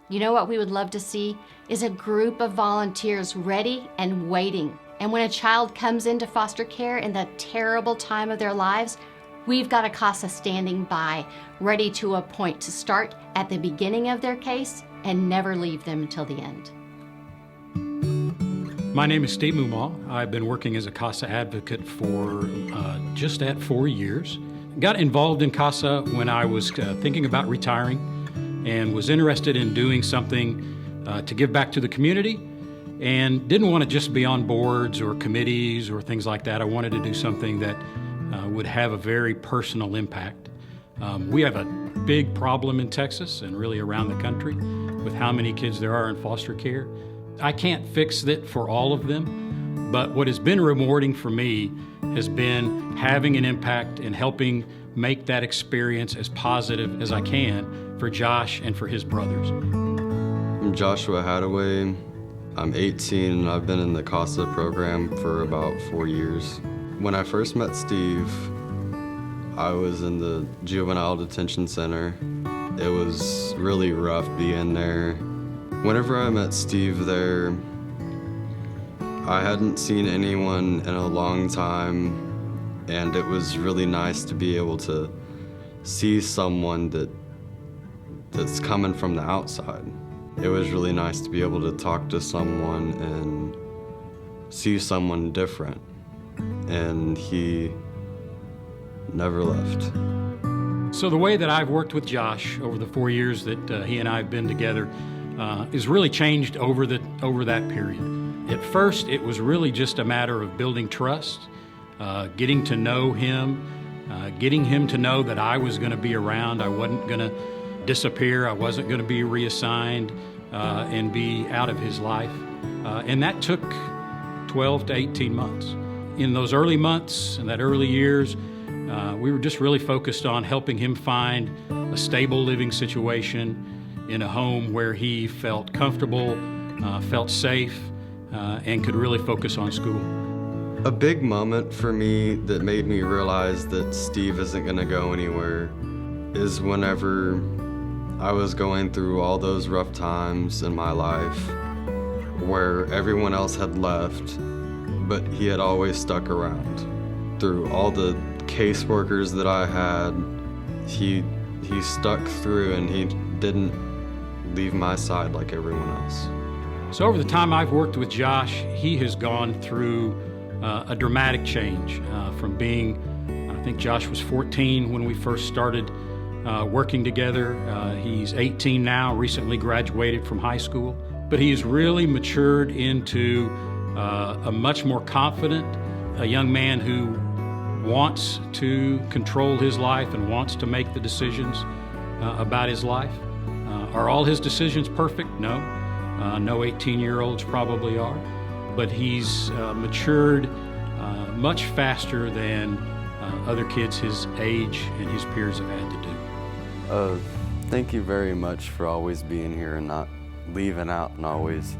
You know what we would love to see is a group of volunteers ready and waiting. And when a child comes into foster care in the terrible time of their lives, we've got a CASA standing by, ready to appoint to start at the beginning of their case and never leave them until the end. My name is Steve Mumaw. I've been working as a CASA advocate for just at 4 years. Got involved in CASA when I was thinking about retiring and was interested in doing something to give back to the community, and didn't want to just be on boards or committees or things like that. I wanted to do something that would have a very personal impact. We have a big problem in Texas and really around the country with how many kids there are in foster care. I can't fix it for all of them, but what has been rewarding for me has been having an impact and helping make that experience as positive as I can for Josh and for his brothers. I'm Joshua Hadaway. I'm 18 and I've been in the CASA program for about 4 years. When I first met Steve, I was in the juvenile detention center. It was really rough being there. Whenever I met Steve there, I hadn't seen anyone in a long time, and it was really nice to be able to see someone that's coming from the outside. It was really nice to be able to talk to someone and see someone different, and he never left. So the way that I've worked with Josh over the 4 years that he and I have been together is really changed over that period. At first, it was really just a matter of building trust, getting to know him, getting him to know that I was going to be around. I wasn't going to disappear. I wasn't going to be reassigned and be out of his life. And that took 12 to 18 months. In those early months and that early years, we were just really focused on helping him find a stable living situation in a home where he felt comfortable, felt safe, and could really focus on school. A big moment for me that made me realize that Steve isn't gonna go anywhere is whenever I was going through all those rough times in my life where everyone else had left, but he had always stuck around. Through all the caseworkers that I had, he stuck through and he didn't leave my side like everyone else. So over the time I've worked with Josh, he has gone through a dramatic change from being, I think Josh was 14 when we first started working together. He's 18 now, recently graduated from high school, but he has really matured into a much more confident, a young man who wants to control his life and wants to make the decisions about his life. Are all his decisions perfect? No. No 18-year-olds probably are. But he's matured much faster than other kids his age and his peers have had to do. Thank you very much for always being here and not leaving out and always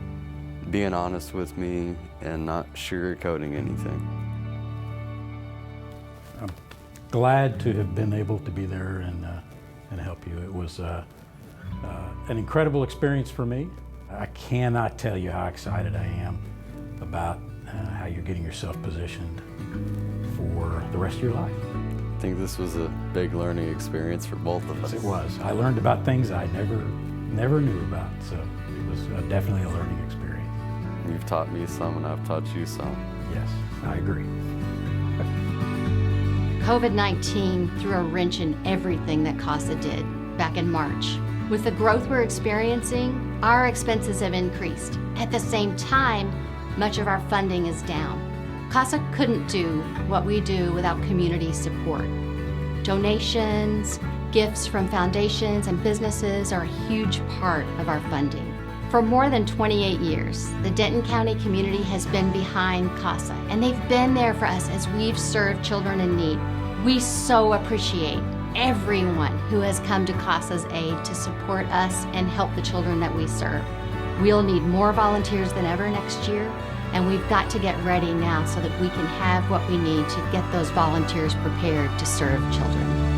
being honest with me and not sugarcoating anything. I'm glad to have been able to be there and help you. It was an incredible experience for me. I cannot tell you how excited I am about how you're getting yourself positioned for the rest of your life. I think this was a big learning experience for both of us. Yes, it was. I learned about things I never knew about, so it was definitely a learning experience. You've taught me some and I've taught you some. Yes, I agree. COVID-19 threw a wrench in everything that CASA did back in March. With the growth we're experiencing, our expenses have increased. At the same time, much of our funding is down. CASA couldn't do what we do without community support. Donations, gifts from foundations and businesses are a huge part of our funding. For more than 28 years, the Denton County community has been behind CASA, and they've been there for us as we've served children in need. We so appreciate everyone who has come to CASA's aid to support us and help the children that we serve. We'll need more volunteers than ever next year, and we've got to get ready now so that we can have what we need to get those volunteers prepared to serve children.